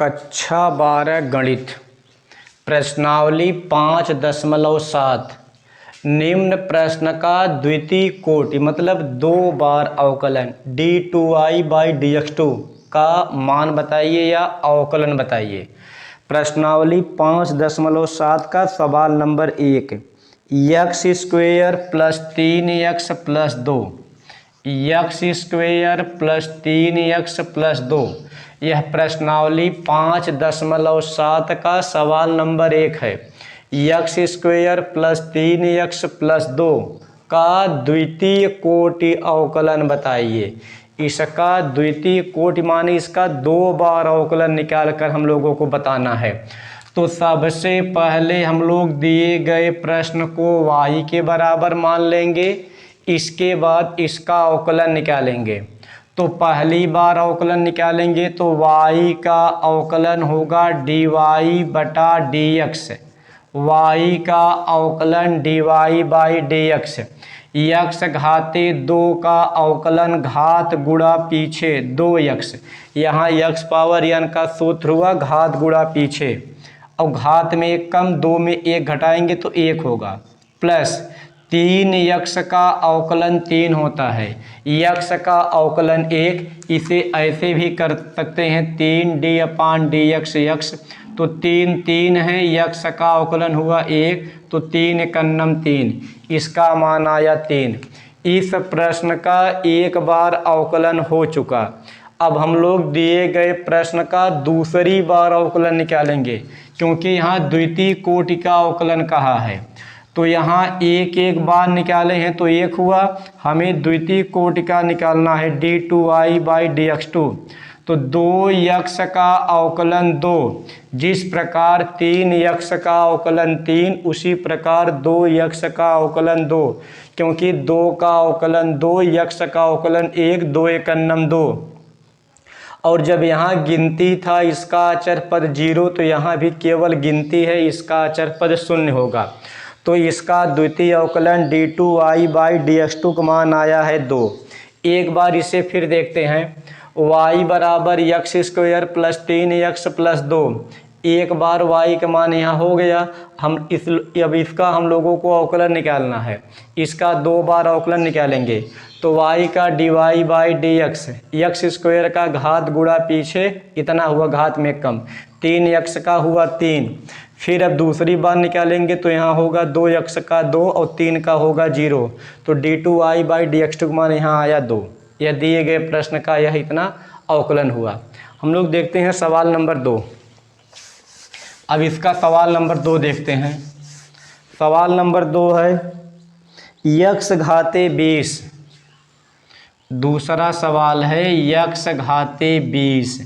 कक्षा 12 गणित प्रश्नावली 5.7 निम्न प्रश्न का द्वितीय कोटि मतलब 2 बार अवकलन d2i/dx2 का मान बताइए या अवकलन बताइए। प्रश्नावली 5.7 का सवाल number 1 x² + 3x + 2 x² + 3x + 2 यह प्रश्नावली 5.7 का सवाल नंबर 1 है। x² + 3x + 2 का द्वितीय कोटि अवकलन बताइए। इसका द्वितीय कोटि माने इसका 2 बार अवकलन निकाल कर हम लोगों को बताना है। तो सबसे पहले हम लोग दिए गए प्रश्न को y के बराबर मान लेंगे, इसके बाद इसका अवकलन निकालेंगे। तो पहली बार अवकलन निकालेंगे तो y का अवकलन होगा dy/dx, y का अवकलन dy/dx। x घाते 2 का अवकलन घात गुणा पीछे 2x, यहाँ x पावर n का सूत्र हुआ घात गुणा पीछे, और घात में 1 कम 2 में 1 घटाएंगे तो 1 होगा, प्लस 3x का अवकलन 3 होता है, x का अवकलन 1, इसे ऐसे भी कर सकते हैं 3d/dx x, तो 3 3 है, x का अवकलन हुआ 1 तो 3 × 3, इसका मान आया 3। इस प्रश्न का एक बार अवकलन हो चुका। अब हम लोग दिए गए प्रश्न का दूसरी बार अवकलन निकालेंगे, क्योंकि यहाँ द्वितीय कोटि का अवकलन कहा है। तो यहाँ एक बार निकाले हैं तो 1 हुआ, हमें द्वितीय कोटि का निकालना है d2i/dx2। तो 2x का अवकलन 2, जिस प्रकार 3x का अवकलन 3 उसी प्रकार 2x का अवकलन 2, क्योंकि 2 का अवकलन 2, x का अवकलन 1, 2 × 2। और जब यहाँ गिनती था इसका अचर पद 0, तो यहाँ भी केवल गिनती है, इसका अचर पद 0 होगा। तो इसका द्वितीय अवकलन d2i/dx2 का मान आया है 2। एक बार इसे फिर देखते हैं, y बराबर x² + 3x + 2। एक बार y का मान यहाँ हो गया। अब इसका हम लोगों को अवकलन निकालना है, इसका 2 बार अवकलन निकालेंगे। तो y का dy/dx, x² का घात गुणा पीछे इतना हुआ घात में कम, 3x का हुआ 3। फिर अब दूसरी बार निकालेंगे तो यहाँ होगा 2x का 2 और 3 का होगा 0, तो d2i/dx2 का मान यहाँ आया 2। यह दिए गए प्रश्न का यह इतना अवकलन हुआ। हम लोग देखते हैं सवाल नंबर 2। अब इसका सवाल नंबर 2 देखते हैं। सवाल नंबर 2 है x घाते 20। दूसरा सवाल है x घाते 20,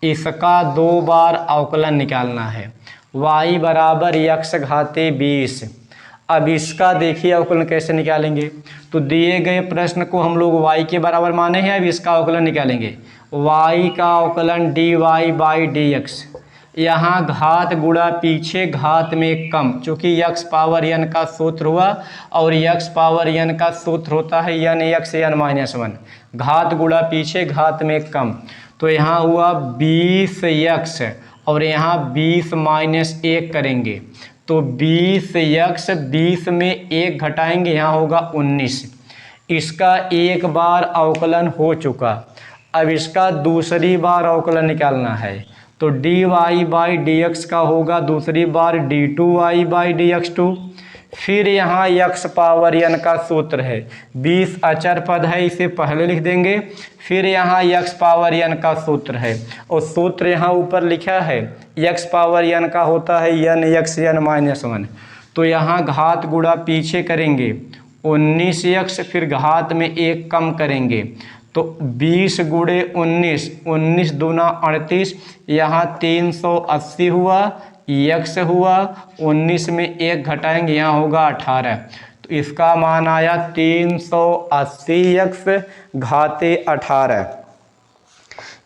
इसका 2 बार अवकलन निकालना है। y बराबर x घाते 20। अब इसका देखिए अवकलन कैसे निकालेंगे। तो दिए गए प्रश्न को हम लोग y के बराबर माने हैं, अब इसका अवकलन निकालेंगे। y का अवकलन dy/dx, यहाँ घात गुणा पीछे घात में कम, चूँकि x पावर n का सूत्र हुआ और x पावर n का सूत्र होता है n(x) n-1, घात गुणा पीछे घात में कम। तो यहाँ हुआ 20x और यहाँ 20 - 1 करेंगे, तो 20x 20 में 1 घटाएंगे, यहाँ होगा 19। इसका एक बार अवकलन हो चुका। अब इसका दूसरी बार अवकलन निकालना है, तो dy/dx का होगा दूसरी बार d2i/dx2। फिर यहाँ x पावर n का सूत्र है, 20 अचर पद है, इसे पहले लिख देंगे। फिर यहाँ x पावर n का सूत्र है, और सूत्र यहाँ ऊपर लिखा है x पावर n का होता है n(x) n-1। तो यहाँ घात गुणा पीछे करेंगे 19x, फिर घात में 1 कम करेंगे, तो 20 गुणे 19, 19 दूना 38, यहाँ 380 हुआ, x हुआ, 19 में 1 घटाएंगे, यहाँ होगा 18। तो इसका मान आया 380x घाते 18।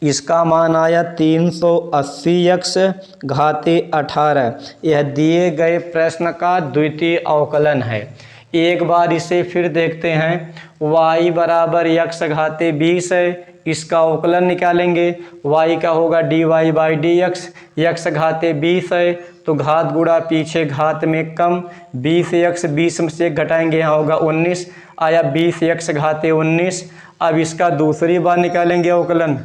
इसका मान आया 380x घाते 18। यह दिए गए प्रश्न का द्वितीय अवकलन है। एक बार इसे फिर देखते हैं। y बराबर x घाते 20 है, इसका अवकलन निकालेंगे। y का होगा dy बाई डी एक्स घाते 20 है तो घात गुणा पीछे घात में कम, 20x 20 में से घटाएंगे, यहाँ होगा 19, आया 20x घाते 19। अब इसका दूसरी बार निकालेंगे अवकलन,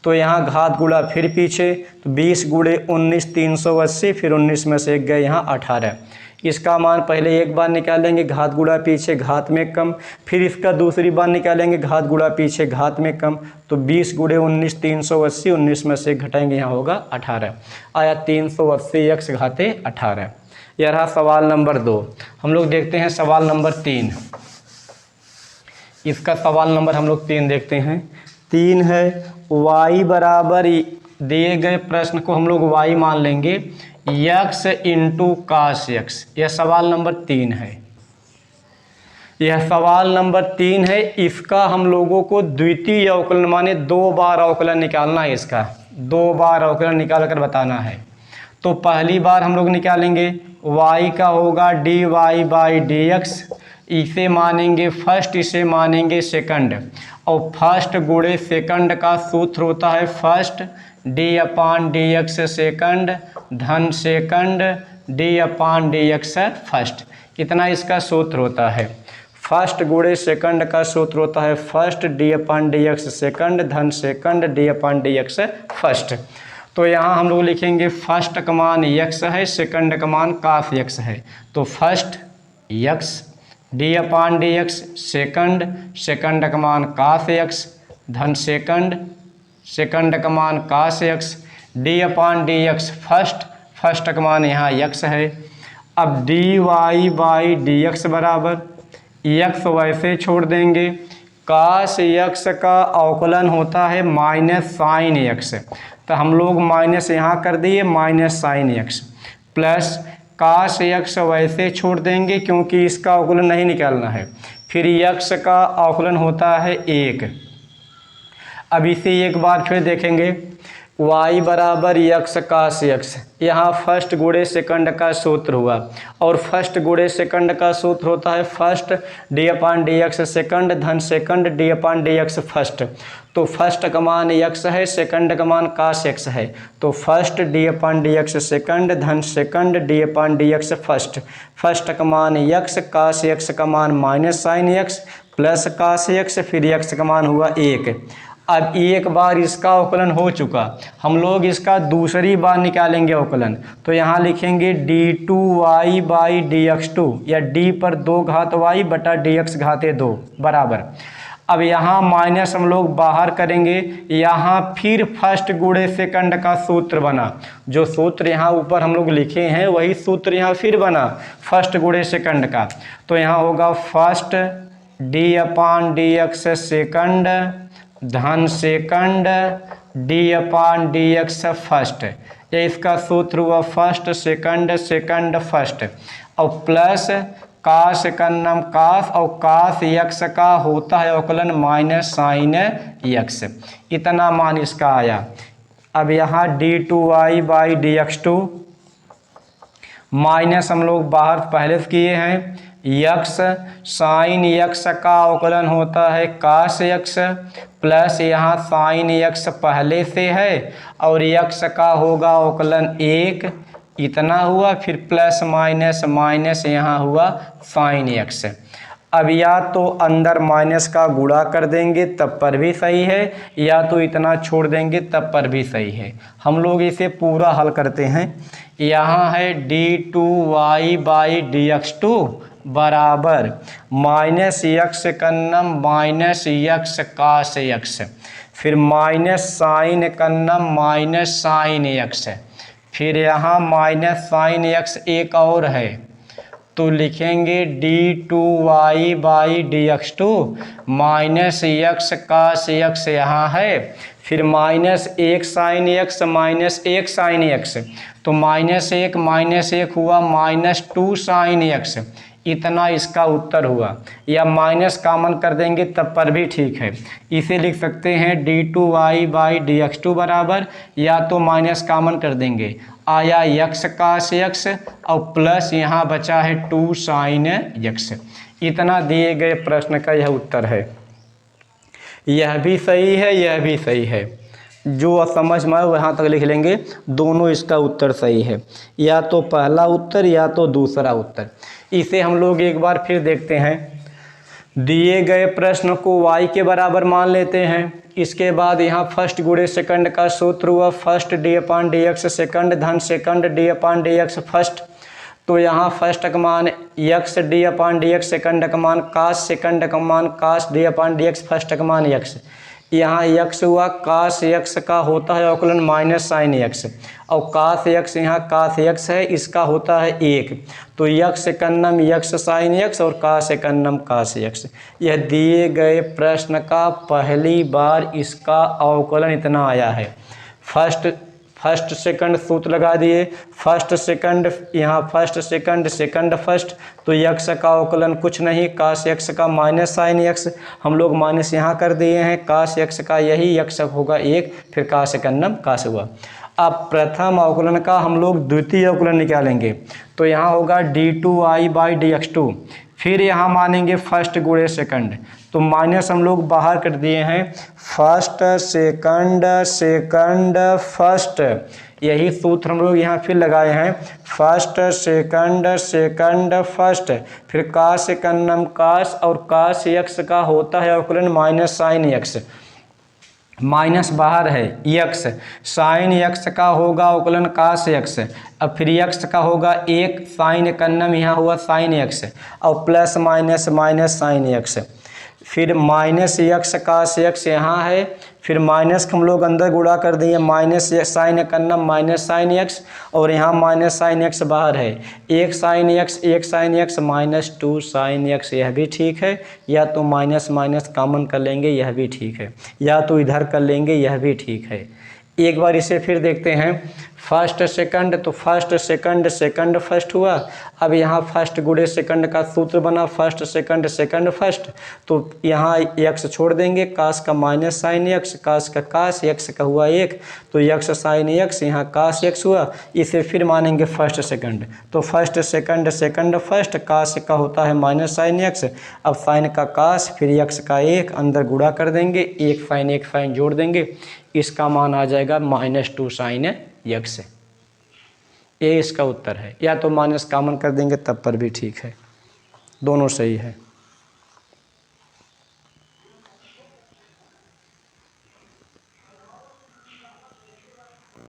तो यहाँ घात गुणा फिर पीछे, तो 20 गुणे 19 380, फिर 19 में से एक गए यहाँ 18। इसका मान पहले एक बार निकालेंगे, घात गुणा पीछे घात में कम, फिर इसका दूसरी बार निकालेंगे, घात गुणा पीछे घात में कम, तो 20 गुणे 19 380, 19 में से घटाएंगे, यहाँ होगा 18, आया 380x घाते 18। यह रहा सवाल नंबर 2। हम लोग देखते हैं सवाल नंबर 3। इसका सवाल नंबर हम लोग 3 देखते हैं। 3 है y बराबर, दिए गए प्रश्न को हम लोग y मान लेंगे, x इंटू कास x। यह सवाल नंबर 3 है। यह सवाल नंबर 3 है। इसका हम लोगों को द्वितीय अवकलन माने 2 बार अवकलन निकालना है। इसका 2 बार अवकलन निकाल कर बताना है। तो पहली बार हम लोग निकालेंगे, y का होगा dy बाई डी एक्स, इसे मानेंगे फर्स्ट, इसे मानेंगे सेकंड, और फर्स्ट गुणे सेकंड का सूत्र होता है first d upon d x second धन second d upon d x first. इतना इसका सूत्र होता है। फर्स्ट गुणे सेकंड का सूत्र होता है first d upon d x second धन second d upon d x first. तो यहाँ हम लोग लिखेंगे फर्स्ट का मान x है, सेकंड का मान कास x है, तो first x d upon d x second, second का मान कास x धन सेकंड, सेकंड का मान cos x d upon d x first, first का मान यहाँ x है। अब d y by d x बराबर, x वैसे छोड़ देंगे, कास x का अवकलन होता है माइनस साइन x, तो हम लोग माइनस यहाँ कर दिए minus sine x, plus cos x वैसे छोड़ देंगे क्योंकि इसका अवकलन नहीं निकालना है, फिर x का अवकलन होता है 1। अब इसे एक बार फिर देखेंगे, y बराबर x कास x, यहाँ फर्स्ट गुणे सेकंड का सूत्र हुआ, और फर्स्ट गुणे सेकंड का सूत्र होता है first d upon d x second धन second d upon d x first. तो फर्स्ट का मान x है, सेकंड का मान कास x है, तो first d upon d x second धन second d upon d x first. First का मान x, कास x का मान minus sine x plus cos x, फिर x का मान हुआ 1। अब एक बार इसका अवकलन हो चुका, हम लोग इसका दूसरी बार निकालेंगे अवकलन, तो यहाँ लिखेंगे d2y बाई dx2, या d पर 2 घात y बटा dx घाते 2 बराबर। अब यहाँ माइनस हम लोग बाहर करेंगे, यहाँ फिर फर्स्ट गुणे सेकंड का सूत्र बना, जो सूत्र यहाँ ऊपर हम लोग लिखे हैं वही सूत्र यहाँ फिर बना फर्स्ट गुणे सेकंड का, तो यहाँ होगा first d upon d x second धन second d upon d x first. ये इसका सूत्र हुआ फर्स्ट सेकंड सेकंड फर्स्ट, और प्लस कास कन्नम कास, और कास x का होता है अवकलन माइनस साइन x। इतना मान इसका आया। अब यहाँ d2y बाई dx2 माइनस हम लोग बाहर पहले से किए हैं, x साइन x का अवकलन होता है कास x, प्लस यहाँ साइन x पहले से है और x का होगा अवकलन 1, इतना हुआ, फिर प्लस माइनस माइनस यहाँ हुआ साइन x। अब या तो अंदर माइनस का गुणा कर देंगे तब पर भी सही है, या तो इतना छोड़ देंगे तब पर भी सही है। हम लोग इसे पूरा हल करते हैं। यहाँ है d2y बाई dx2 बराबर माइनस x कन्नम माइनस x कास x, फिर माइनस साइन कन्नम माइनस साइन x, फिर यहाँ माइनस साइन x एक और है, तो लिखेंगे d2y by dx2 minus x cos x यहाँ है, फिर minus 1 sine x minus 1 sine x, तो माइनस 1 हुआ माइनस 2 साइन x। इतना इसका उत्तर हुआ, या माइनस कॉमन कर देंगे तब पर भी ठीक है। इसे लिख सकते हैं d2y बाई dx2 बराबर, या तो माइनस कॉमन कर देंगे, आया x कास x और प्लस यहाँ बचा है 2 साइन x। इतना दिए गए प्रश्न का यह उत्तर है। यह भी सही है, यह भी सही है। जो समझ में आए वहाँ तक लिख लेंगे, दोनों इसका उत्तर सही है, या तो पहला उत्तर या तो दूसरा उत्तर। इसे हम लोग एक बार फिर देखते हैं। दिए गए प्रश्न को y के बराबर मान लेते हैं। इसके बाद यहाँ फर्स्ट गुणे सेकंड का सूत्र हुआ फर्स्ट d/dx सेकंड धन सेकंड d/dx फर्स्ट। तो यहाँ फर्स्ट का मान x d/dx सेकंड का मान कास सेकंड का मान कास d/dx फर्स्ट का मान x। यहाँ x हुआ, कास x का होता है अवकलन माइनस साइन x, और कास x यहाँ कास x है, इसका होता है 1। तो x कन्नम x साइन x और कास कन्नम कास x। यह दिए गए प्रश्न का पहली बार इसका अवकलन इतना आया है। फर्स्ट सेकंड सूत्र लगा दिए, फर्स्ट सेकंड यहाँ फर्स्ट सेकंड सेकंड फर्स्ट। तो x का अवकलन कुछ नहीं, कास x का माइनस साइन x, हम लोग माइनस यहाँ कर दिए हैं, कास x का यही x होगा 1, फिर कास कन्नम कास हुआ। अब प्रथम अवकलन का हम लोग द्वितीय अवकलन निकालेंगे। तो यहाँ होगा d2i/dx2, फिर यहाँ मानेंगे फर्स्ट गुणे सेकंड, तो माइनस हम लोग बाहर कर दिए हैं, फर्स्ट सेकंड सेकंड फर्स्ट। यही सूत्र हम लोग यहाँ फिर लगाए हैं, फर्स्ट सेकंड सेकंड फर्स्ट, फिर कास कन्नम कास, और कास x का होता है अवकलन माइनस साइन x, माइनस बाहर है x, साइन x का होगा अवकलन कास x, अब फिर x का होगा 1, साइन कन्नम यहाँ हुआ साइन x, और plus minus minus sine x, फिर माइनस x कास x यहाँ है, फिर माइनस हम लोग अंदर गुणा कर दिए, माइनस साइन कन्नम माइनस साइन x, और यहाँ माइनस साइन x बाहर है, 1 sine x minus 2 sine x, यह भी ठीक है। या तो माइनस माइनस कॉमन कर लेंगे, यह भी ठीक है, या तो इधर कर लेंगे, यह भी ठीक है। एक बार इसे फिर देखते हैं, फर्स्ट सेकंड, तो फर्स्ट सेकंड सेकंड फर्स्ट हुआ। अब यहाँ फर्स्ट गुणे सेकंड का सूत्र बना, फर्स्ट सेकंड सेकंड फर्स्ट, तो यहाँ x छोड़ देंगे, कास का माइनस साइन x, कास का कास, x का हुआ 1, तो x साइन x, यहाँ कास x हुआ। इसे फिर मानेंगे फर्स्ट सेकंड, तो फर्स्ट सेकंड सेकंड फर्स्ट, कास का होता है माइनस साइन x, अब साइन का कास, फिर x का 1, अंदर गुणा कर देंगे, 1 साइन जोड़ देंगे, इसका मान आ जाएगा -2 साइन x। ये इसका उत्तर है। या तो माइनस कॉमन कर देंगे तब पर भी ठीक है, दोनों सही है।